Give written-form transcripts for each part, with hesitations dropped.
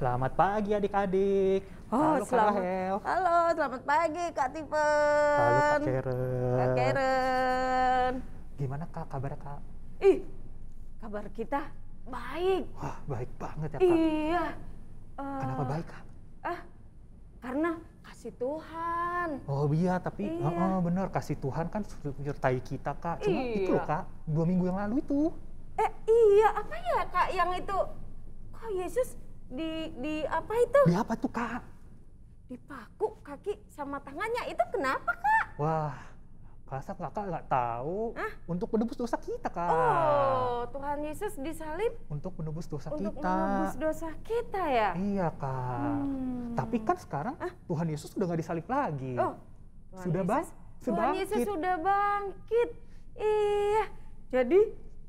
Selamat pagi adik-adik. Oh, Halo Kak Rahel. Halo, selamat pagi Kak Tipen. Halo Kak Karen. Kak Karen. Gimana Kak kabarnya Kak? Ih, kabar kita baik. Wah, baik banget ya Kak. Iya. Kenapa baik Kak? Karena kasih Tuhan. Oh iya, tapi Iya. bener, kasih Tuhan kan sudah menyertai kita Kak. Cuma itu loh Iya. Kak, 2 minggu yang lalu itu. Iya, apa ya Kak yang itu? Kok Yesus di apa itu? Di apa tuh Kak? Dipaku kaki sama tangannya. Itu kenapa Kak? Wah, masa Kakak nggak tahu? Untuk menebus dosa kita Kak. Oh, Tuhan Yesus disalib Untuk menebus dosa untuk kita. menebus dosa kita ya? Iya Kak. Tapi kan sekarang Tuhan Yesus udah nggak disalib lagi. Oh, Tuhan Sudah Yesus- Tuhan bangkit. Yesus sudah bangkit. Iya. Jadi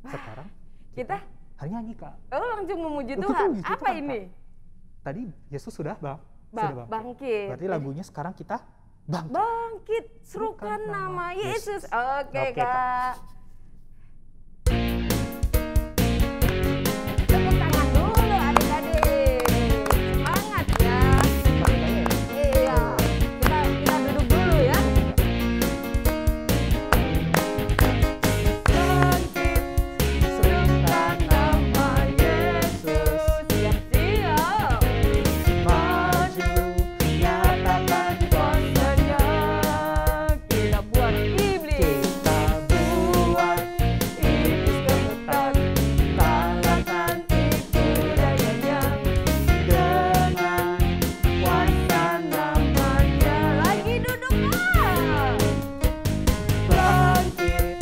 Sekarang kita hari nyanyi Kak. langsung memuji Betul, Tuhan. puji Apa Tuhan, ini? Tadi Yesus sudah Bangkit. Berarti lagunya sekarang kita bangkit. Bangkit, serukan nama Yesus. Oke, Oke, Kak. Kak. Tepuk tangan dulu adik-adik. Semangat ya. Iya. Kita duduk dulu ya. Bangkit, serukan nama Yesus. Siap-siap. Maju, nyatakan kuasanya. Kita buat iblis. Kita buat Iblis gemetar. kalahkan Tipu dayanya. dengan kuasa namanya. Lagi duduk Bangkit,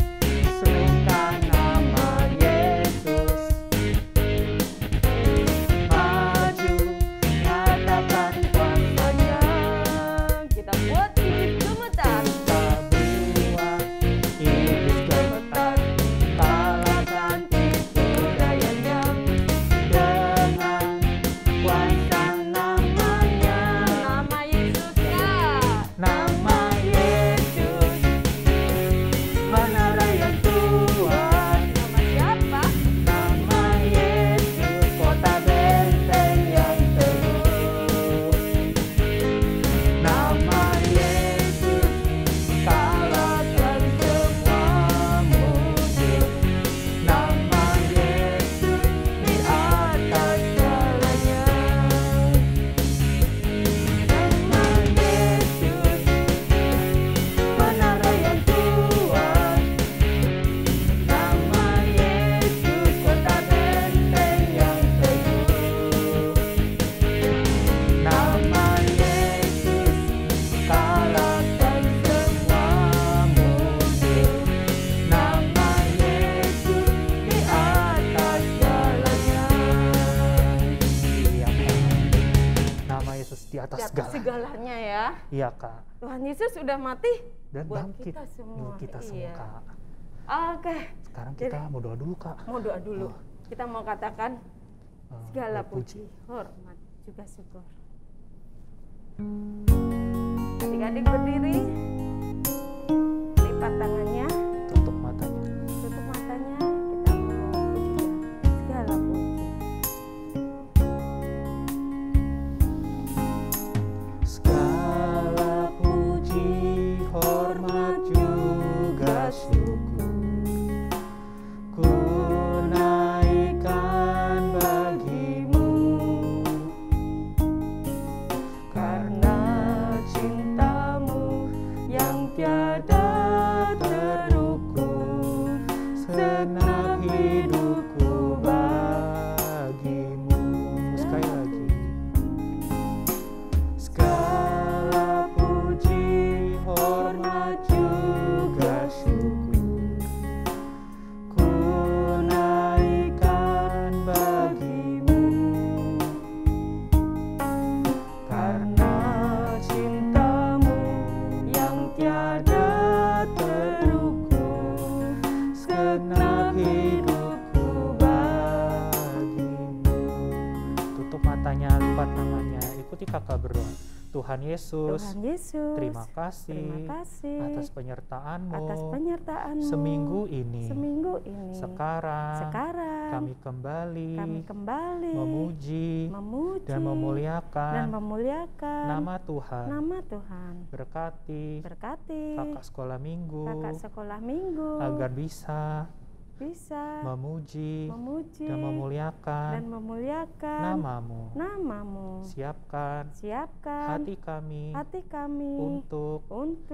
serukan nama Yesus. Maju, nyatakan kuasanya. Kita buat iblis gemetar. Kita buat iblis gemetar, kalahkan tipu dayanya dengan kuasa namanya. Nama Yesus Kak. Nama Yesus, menara yang kuat. Nama siapa? Nama Yesus, kota benteng yang teguh. Nama Yesus, kalahkan semua musuh. Nama Yesus, di atas segalanya. Nama Yesus, menara yang kuat. Nama Yesus, kota benteng yang teguh. Nama Yesus, kalahkan semua musuh. Nama Yesus, di atas segalanya. Iya Kak, nama Yesus di atas Di atas segalanya. segalanya ya. Iya Kak, Tuhan Yesus sudah mati dan buat bangkit kita semua. untuk kita semua Iya. Kak. Oke. Sekarang kita mau doa dulu Kak. Mau doa dulu. Oh. Kita mau katakan segala Puji. puji, hormat, juga syukur. Adik-adik berdiri, lipat tangannya, Tutup matanya. tutup matanya, kita mau puji Dia. Segala puji. Segala puji, hormat juga syukur ku naikkan bagimu, karena cintamu yang tiada terukur, segenap hidupku bagimu. Sekali lagi. Segala puji, hormat juga syukur ku naikkan bagimu, karena cintamu yang tiada terukur, segenap hidupku bagimu. Tutup matanya, lipat tangannya, ikuti kakak berdoa. Tuhan Yesus, terima kasih atas penyertaan-Mu seminggu ini. Sekarang kami kembali memuji dan memuliakan nama Tuhan. Berkati kakak sekolah minggu agar bisa memuji dan memuliakan namamu. Siapkan hati kami untuk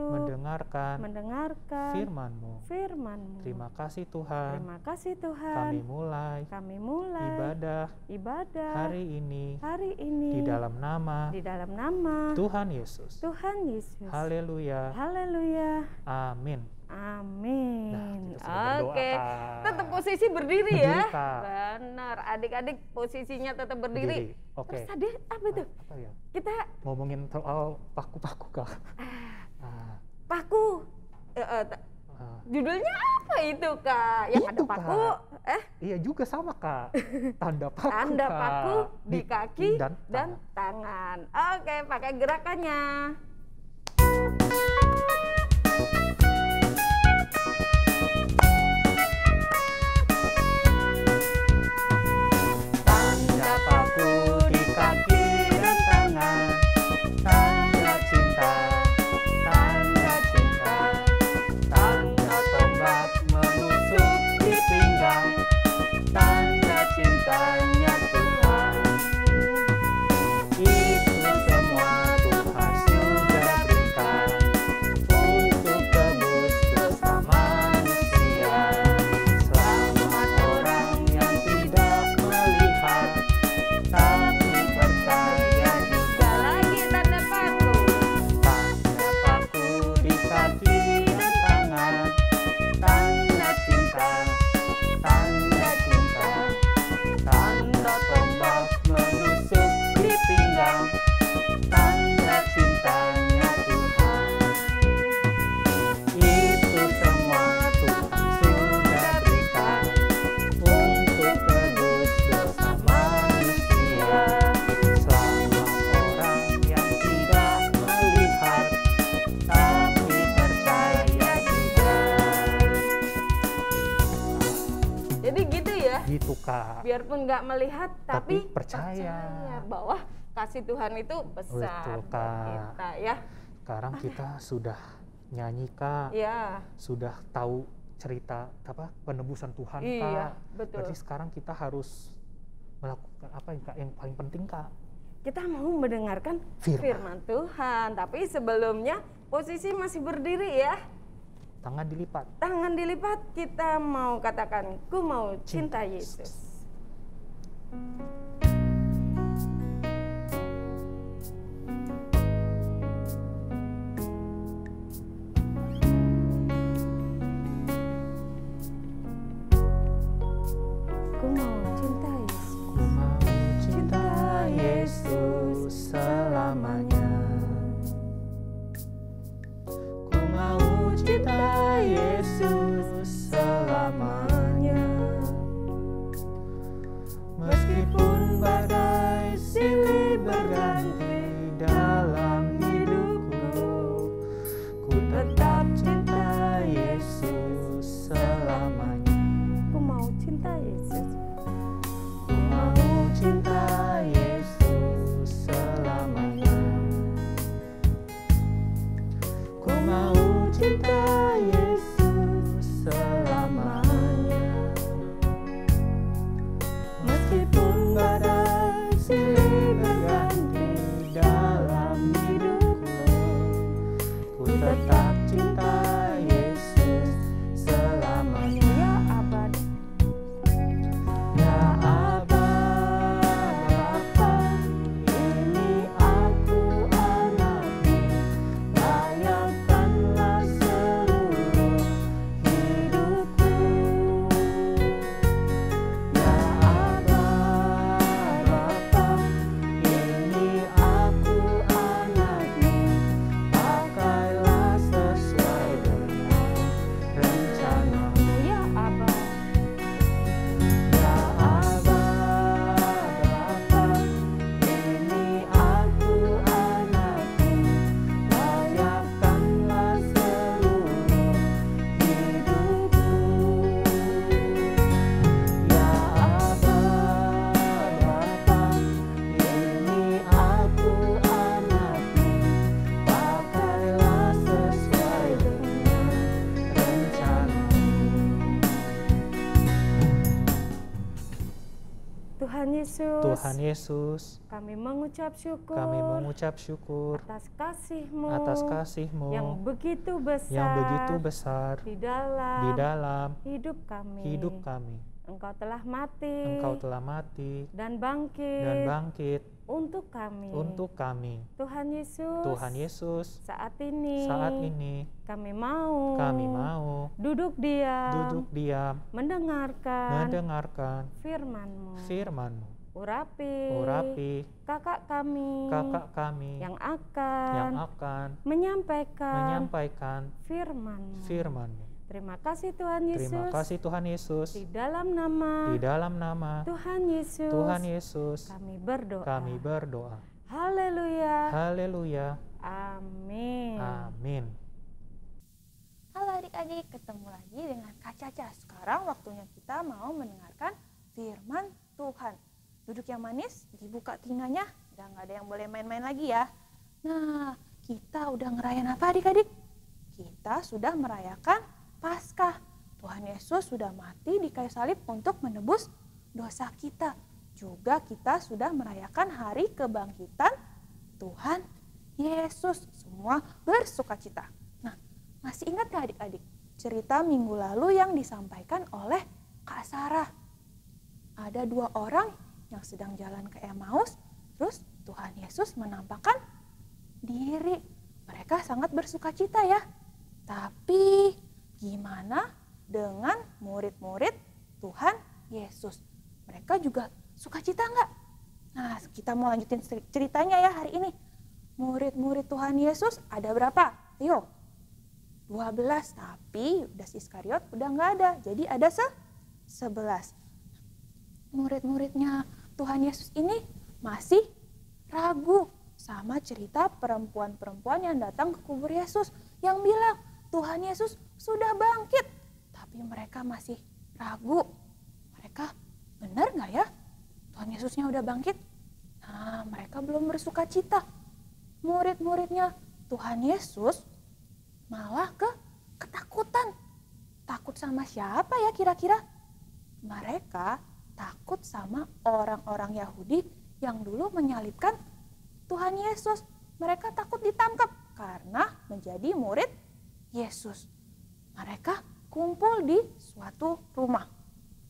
mendengarkan firman-Mu. Terima kasih Tuhan. Kami mulai ibadah hari ini di dalam nama Tuhan Yesus. Haleluya. Amin. Amin. Nah, Oke, tetap posisi berdiri ya. Kak. Benar, adik-adik posisinya tetap berdiri. Oke. Terus tadi apa itu? Apa ya? Kita Ngomongin soal paku-paku Kak. paku. Judulnya apa itu Kak? Yang ada Itu, paku? Kak. Iya juga sama Kak. Tanda paku. Tanda Kak. paku di kaki dan tangan. Oke, pakai gerakannya. Tanda paku di kaki dan tangan, tanda cinta, tanda tombak menusuk di pinggang, tanda cintanya Tuhan. Itu semua Tuhan sudah berikan untuk tebus dosa manusia. Selamat orang yang tidak melihat tapi percaya juga. Lagi tanda paku. Tanda paku di kaki dan tangan, tanda cinta, tanda tombak menusuk di pinggang, tanda cintanya Tuhan. Itu semua Tuhan sudah berikan untuk tebus dosa manusia. Selamat orang yang tidak melihat tapi percaya juga. Jadi gitu ya. Gitu Kak. Biarpun nggak melihat tapi percaya bahwa kasih Tuhan itu besar Betul, buat Kak. kita ya. Sekarang kita sudah nyanyi Kak, Ya, sudah tahu cerita apa penebusan Tuhan iya, Kak. betul. Berarti sekarang kita harus melakukan apa yang Kak, yang paling penting Kak? Kita mau mendengarkan firman Tuhan, tapi sebelumnya posisi masih berdiri ya. Tangan dilipat. Tangan dilipat, kita mau katakan, ku mau cinta Yesus. Ku mau cinta Yesus. Ku mau cinta Yesus selamanya. Ku mau cinta Yesus selamanya. Meskipun Tuhan Yesus, Tuhan Yesus, kami mengucap syukur, atas atas kasih-Mu yang begitu besar di dalam hidup kami. Engkau telah mati dan bangkit untuk kami. Tuhan Yesus, saat ini kami mau duduk diam mendengarkan firman-Mu. Urapi kakak kami yang akan menyampaikan firman-Mu. Terima kasih Tuhan Yesus. Di dalam nama Tuhan Yesus kami berdoa. Haleluya. Amin. Halo adik-adik, ketemu lagi dengan Kak Caca. Sekarang waktunya kita mau mendengarkan firman Tuhan. Duduk yang manis, dibuka telinganya, dan gak ada yang boleh main-main lagi ya. Nah, kita udah ngerayain apa adik-adik? Kita sudah merayakan Paskah. Tuhan Yesus sudah mati di kayu salib untuk menebus dosa kita. Juga kita sudah merayakan hari kebangkitan Tuhan Yesus. Semua bersukacita. Nah, masih ingat gak adik-adik cerita minggu lalu yang disampaikan oleh Kak Sarah? Ada 2 orang yang sedang jalan ke Emmaus, terus Tuhan Yesus menampakkan diri. Mereka sangat bersukacita ya. Tapi gimana dengan murid-murid Tuhan Yesus? Mereka juga sukacita enggak? Nah, kita mau lanjutin ceritanya ya hari ini. Murid-murid Tuhan Yesus ada berapa? Ayo, 12, tapi Yudas Iskariot udah enggak ada. Jadi ada 11. Murid-muridnya Tuhan Yesus ini masih ragu sama cerita perempuan-perempuan yang datang ke kubur Yesus yang bilang Tuhan Yesus sudah bangkit, tapi mereka masih ragu. Mereka benar nggak ya Tuhan Yesusnya udah bangkit? Nah, mereka belum bersuka cita. Murid-muridnya Tuhan Yesus malah ketakutan. Takut sama siapa ya kira-kira? Mereka takut sama orang-orang Yahudi yang dulu menyalibkan Tuhan Yesus. Mereka takut ditangkap karena menjadi murid Yesus. Mereka kumpul di suatu rumah.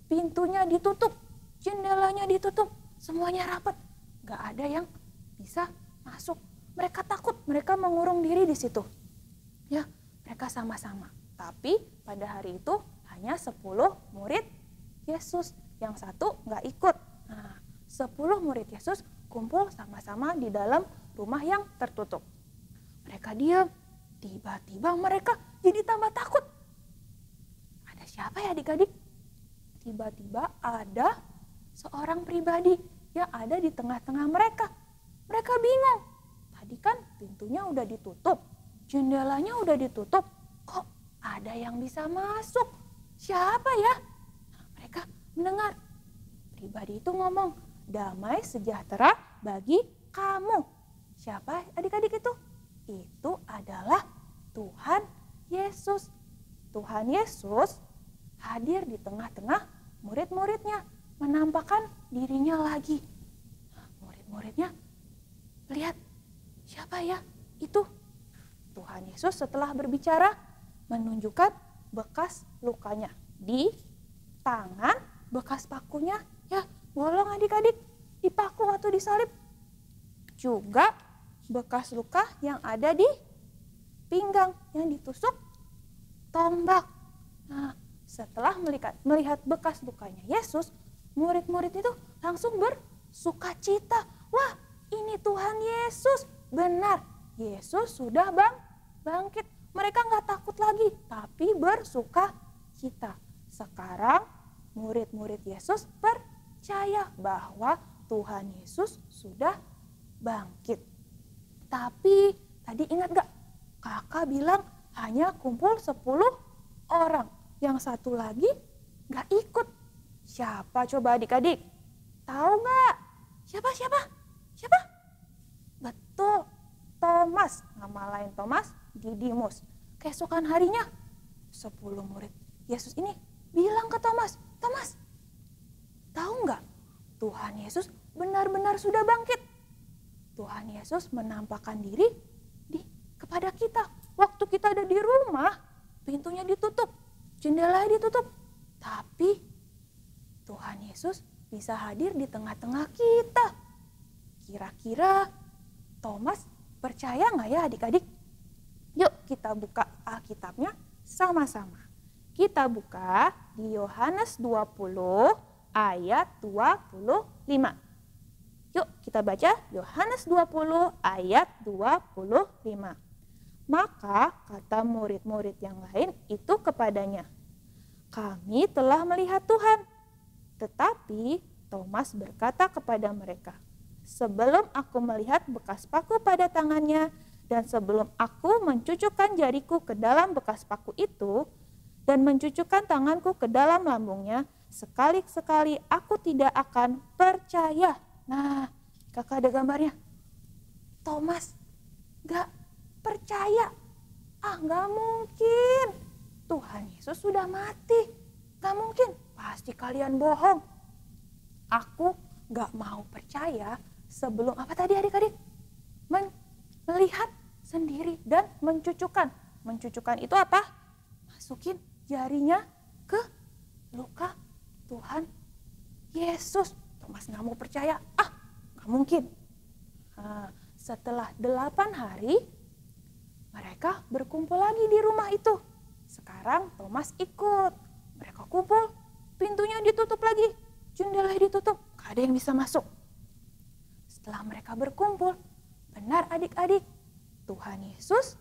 Pintunya ditutup, jendelanya ditutup, semuanya rapat. Gak ada yang bisa masuk. Mereka takut, mereka mengurung diri di situ. Ya, mereka sama-sama. Tapi pada hari itu hanya 10 murid Yesus. Yang 1 gak ikut. Nah, 10 murid Yesus kumpul sama-sama di dalam rumah yang tertutup. Mereka diam. Tiba-tiba mereka jadi tambah takut. Ada siapa ya adik-adik? Tiba-tiba ada seorang pribadi yang ada di tengah-tengah mereka. Mereka bingung. Tadi kan pintunya udah ditutup, jendelanya udah ditutup. Kok ada yang bisa masuk? Siapa ya? Nah, mereka mendengar pribadi itu ngomong, damai sejahtera bagi kamu. Siapa adik-adik itu? Itu adalah Tuhan Yesus. Tuhan Yesus hadir di tengah-tengah murid-muridnya, menampakkan dirinya lagi. Nah, murid-muridnya lihat, siapa ya itu? Tuhan Yesus setelah berbicara menunjukkan bekas lukanya di tangan, bekas pakunya, ya bolong adik-adik, dipaku waktu disalib. Juga bekas luka yang ada di pinggang yang ditusuk tombak. Nah, setelah melihat bekas lukanya Yesus, murid-murid itu langsung bersukacita. Wah, ini Tuhan Yesus. Benar, Yesus sudah bangkit. Mereka nggak takut lagi, tapi bersukacita. Sekarang murid-murid Yesus percaya bahwa Tuhan Yesus sudah bangkit. Tapi tadi ingat gak? Kakak bilang hanya kumpul 10 orang. Yang 1 lagi gak ikut. Siapa coba adik-adik? Tahu gak? Siapa? Betul, Thomas. Nama lain Thomas, Didimus. Keesokan harinya 10 murid Yesus ini bilang ke Thomas, Thomas, tahu gak? Tuhan Yesus benar-benar sudah bangkit. Tuhan Yesus menampakkan diri kepada kita. Waktu kita ada di rumah, pintunya ditutup, jendela ditutup. Tapi Tuhan Yesus bisa hadir di tengah-tengah kita. Kira-kira Thomas percaya nggak ya adik-adik? Yuk kita buka Alkitabnya sama-sama. Kita buka di Yohanes 20 ayat 25. Yuk kita baca Yohanes 20 ayat 25. Maka kata murid-murid yang lain itu kepadanya, kami telah melihat Tuhan. Tetapi Thomas berkata kepada mereka, sebelum aku melihat bekas paku pada tangannya, dan sebelum aku mencucukkan jariku ke dalam bekas paku itu, dan mencucukkan tanganku ke dalam lambungnya, sekali-sekali aku tidak akan percaya. Nah, kakak ada gambarnya. Thomas gak percaya. Gak mungkin. Tuhan Yesus sudah mati. Gak mungkin. Pasti kalian bohong. Aku gak mau percaya sebelum apa tadi adik-adik? Melihat sendiri dan mencucukkan. Mencucukkan itu apa? Masukin jarinya ke luka Tuhan Yesus. Thomas gak mau percaya. Gak mungkin. Setelah 8 hari, mereka berkumpul lagi di rumah itu. Sekarang Thomas ikut. Mereka kumpul, pintunya ditutup lagi, jendela ditutup, gak ada yang bisa masuk. Setelah mereka berkumpul, benar adik-adik, Tuhan Yesus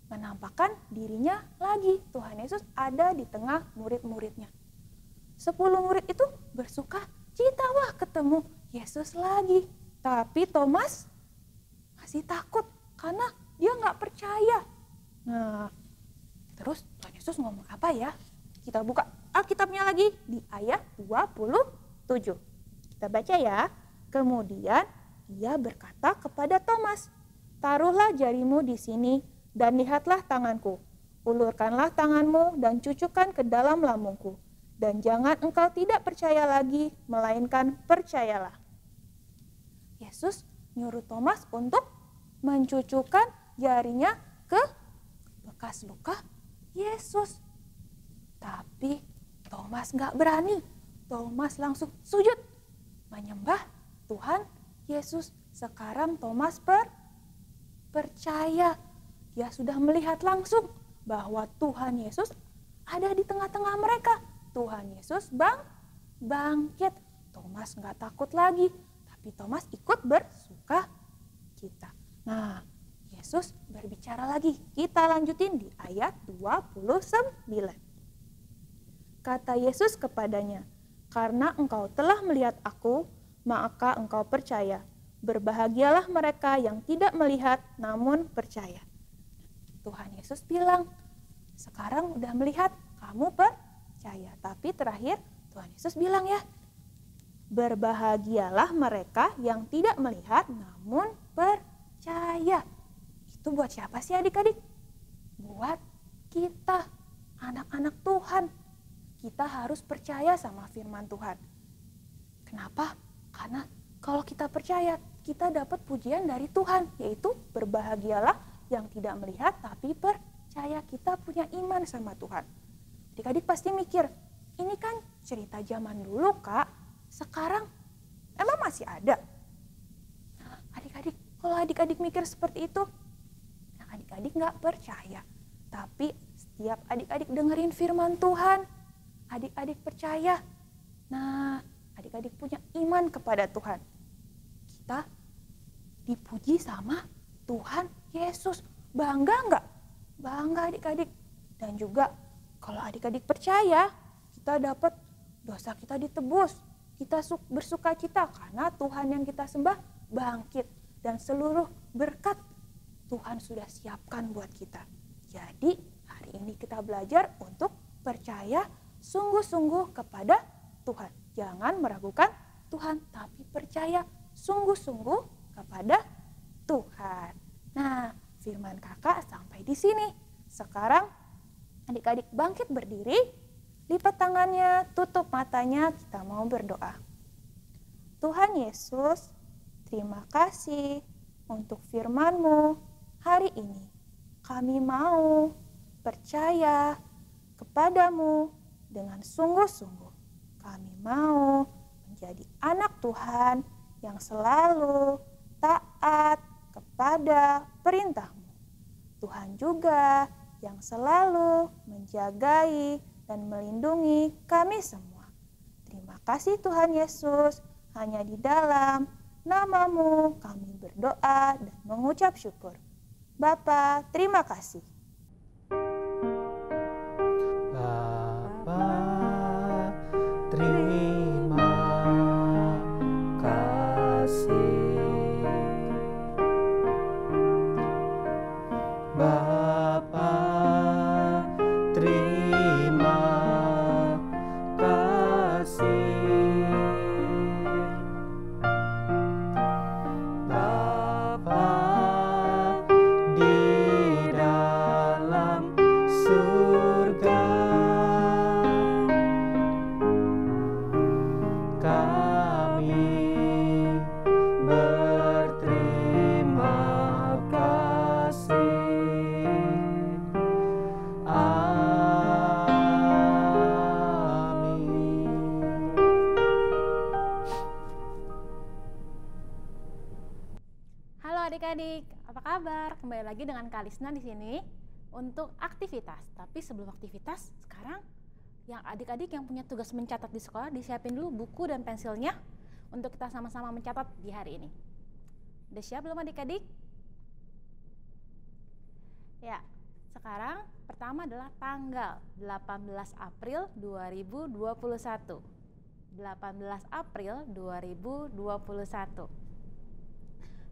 menampakkan dirinya lagi. Tuhan Yesus ada di tengah murid-muridnya. 10 murid itu bersuka cita, wah ketemu Yesus lagi. Tapi Thomas masih takut karena dia nggak percaya. Nah, terus Tuhan Yesus ngomong apa ya? Kita buka Alkitabnya lagi di ayat 27. Kita baca ya. Kemudian dia berkata kepada Thomas, taruhlah jarimu di sini dan lihatlah tanganku. Ulurkanlah tanganmu dan cucukkan ke dalam lambungku. Dan jangan engkau tidak percaya lagi, melainkan percayalah. Yesus nyuruh Thomas untuk mencucukkan jarinya ke bekas luka Yesus. Tapi Thomas gak berani. Thomas langsung sujud menyembah Tuhan Yesus. Sekarang Thomas percaya. Dia sudah melihat langsung bahwa Tuhan Yesus ada di tengah-tengah mereka. Tuhan Yesus bangkit. Thomas gak takut lagi. Tapi Thomas ikut bersuka cita. Nah, Yesus berbicara lagi. Kita lanjutin di ayat 29. Kata Yesus kepadanya, karena engkau telah melihat aku, maka engkau percaya. Berbahagialah mereka yang tidak melihat namun percaya. Tuhan Yesus bilang, sekarang udah melihat, kamu percaya. Tapi terakhir Tuhan Yesus bilang ya, berbahagialah mereka yang tidak melihat namun percaya. Itu buat siapa sih adik-adik? Buat kita, anak-anak Tuhan. Kita harus percaya sama firman Tuhan. Kenapa? Karena kalau kita percaya, kita dapat pujian dari Tuhan, yaitu berbahagialah yang tidak melihat tapi percaya. Kita punya iman sama Tuhan. Adik-adik pasti mikir, ini kan cerita zaman dulu Kak, sekarang emang masih ada? Adik-adik, kalau adik-adik mikir seperti itu, adik-adik gak percaya. Tapi setiap adik-adik dengerin firman Tuhan, adik-adik percaya. Nah, adik-adik punya iman kepada Tuhan. Kita dipuji sama Tuhan Yesus. Bangga nggak? Bangga adik-adik. Dan juga kalau adik-adik percaya, kita dapat dosa kita ditebus. Kita bersuka cita karena Tuhan yang kita sembah bangkit. Dan seluruh berkat Tuhan sudah siapkan buat kita. Jadi hari ini kita belajar untuk percaya sungguh-sungguh kepada Tuhan. Jangan meragukan Tuhan, tapi percaya sungguh-sungguh kepada Tuhan. Nah, firman kakak sampai di sini. Sekarang adik-adik bangkit berdiri, lipat tangannya, tutup matanya, kita mau berdoa. Tuhan Yesus, terima kasih untuk firman-Mu hari ini. Kami mau percaya kepadamu dengan sungguh-sungguh. Kami mau menjadi anak Tuhan yang selalu taat kepada perintah-Mu. Tuhan juga yang selalu menjagai dan melindungi kami semua. Terima kasih Tuhan Yesus, hanya di dalam nama-Mu kami berdoa dan mengucap syukur. Bapa, terima kasih. Bapa, terima kasih. Bapa, terima kasih. Bapa di dalam surga, kami berterima kasih. Halo adik-adik, apa kabar? Kembali lagi dengan Kalisna di sini untuk aktivitas. Tapi sebelum aktivitas, sekarang yang adik-adik yang punya tugas mencatat di sekolah, disiapin dulu buku dan pensilnya untuk kita sama-sama mencatat di hari ini. Udah siap belum adik-adik? Ya, sekarang pertama adalah tanggal 18 April 2021. 18 April 2021.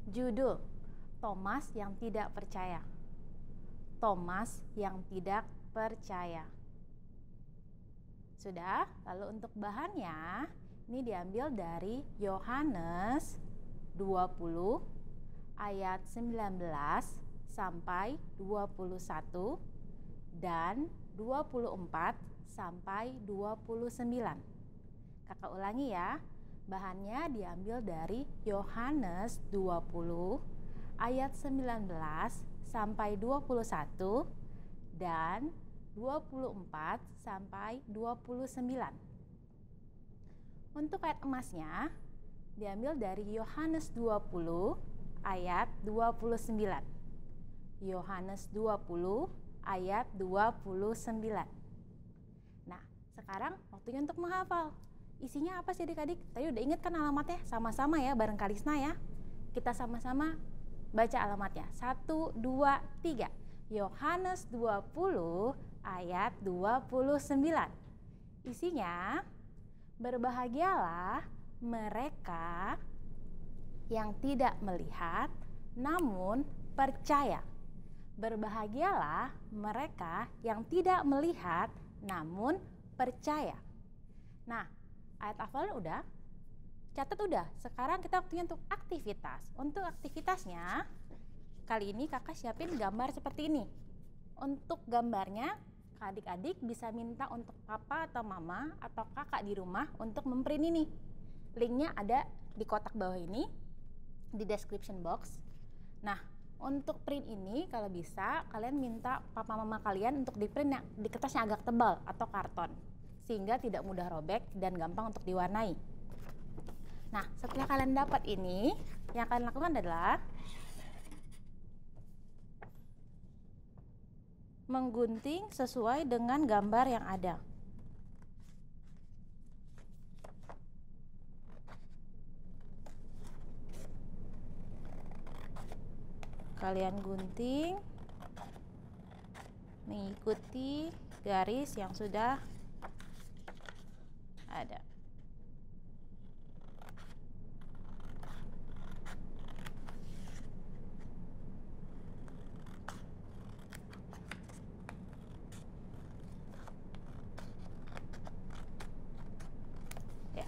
Judul, Thomas yang tidak percaya. Thomas yang tidak percaya. Sudah, lalu untuk bahannya, ini diambil dari Yohanes 20 ayat 19 sampai 21 dan 24 sampai 29. Kakak ulangi ya. Bahannya diambil dari Yohanes 20 ayat 19 sampai 21 dan 24 sampai 29. Untuk ayat emasnya diambil dari Yohanes 20 ayat 29. Yohanes 20 ayat 29. Nah, sekarang waktunya untuk menghafal. Isinya apa sih adik-adik? Tadi udah inget kan alamatnya? Sama-sama ya, bareng Kalisna ya. Kita sama-sama baca alamatnya. 1, 2, 3. Yohanes 20 ayat 29. Isinya, berbahagialah mereka yang tidak melihat namun percaya. Berbahagialah mereka yang tidak melihat namun percaya. Nah, ayat hafalan udah, catat udah. Sekarang kita waktunya untuk aktivitas. Untuk aktivitasnya, kali ini kakak siapin gambar seperti ini. Untuk gambarnya, adik-adik bisa minta untuk papa atau mama atau kakak di rumah untuk memprint ini. Linknya ada di kotak bawah ini, di description box. Nah, untuk print ini kalau bisa kalian minta papa mama kalian untuk di print di kertas yang agak tebal atau karton, sehingga tidak mudah robek dan gampang untuk diwarnai. Nah, setelah kalian dapat ini, yang kalian lakukan adalah menggunting sesuai dengan gambar yang ada. Kalian gunting mengikuti garis yang sudah ada. Ya.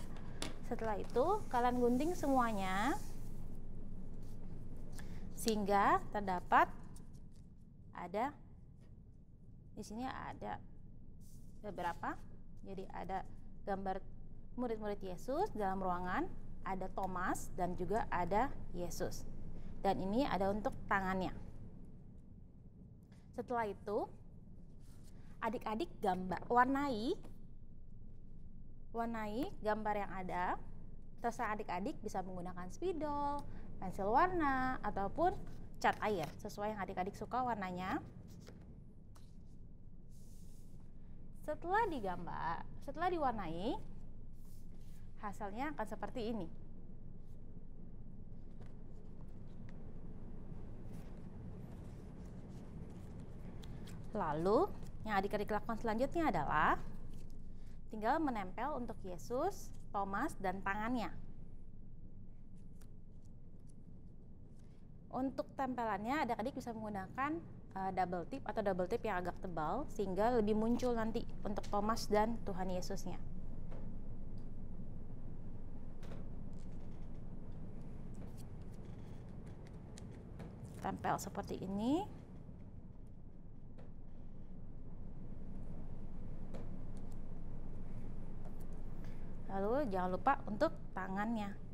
Setelah itu kalian gunting semuanya sehingga terdapat ada di sini ada beberapa. Jadi ada gambar murid-murid Yesus dalam ruangan, ada Thomas dan juga ada Yesus. Dan ini ada untuk tangannya. Setelah itu, adik-adik warnai gambar yang ada. Terserah adik-adik bisa menggunakan spidol, pensil warna, ataupun cat air sesuai yang adik-adik suka warnanya. Setelah diwarnai, hasilnya akan seperti ini. Lalu, yang adik-adik lakukan selanjutnya adalah tinggal menempel untuk Yesus, Thomas, dan tangannya. Untuk tempelannya, adik-adik bisa menggunakan double tip atau double tip yang agak tebal sehingga lebih muncul nanti untuk Thomas dan Tuhan Yesusnya. Tempel seperti ini. Lalu jangan lupa untuk tangannya.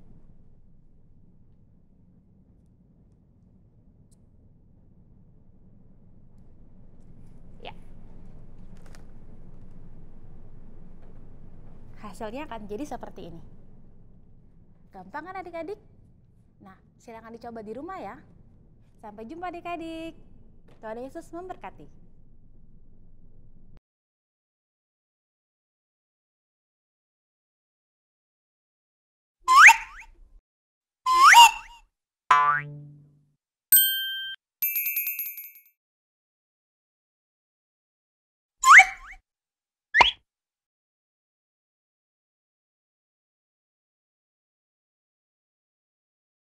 Hasilnya akan jadi seperti ini. Gampang kan adik-adik? Nah, silakan dicoba di rumah ya. Sampai jumpa adik-adik. Tuhan Yesus memberkati.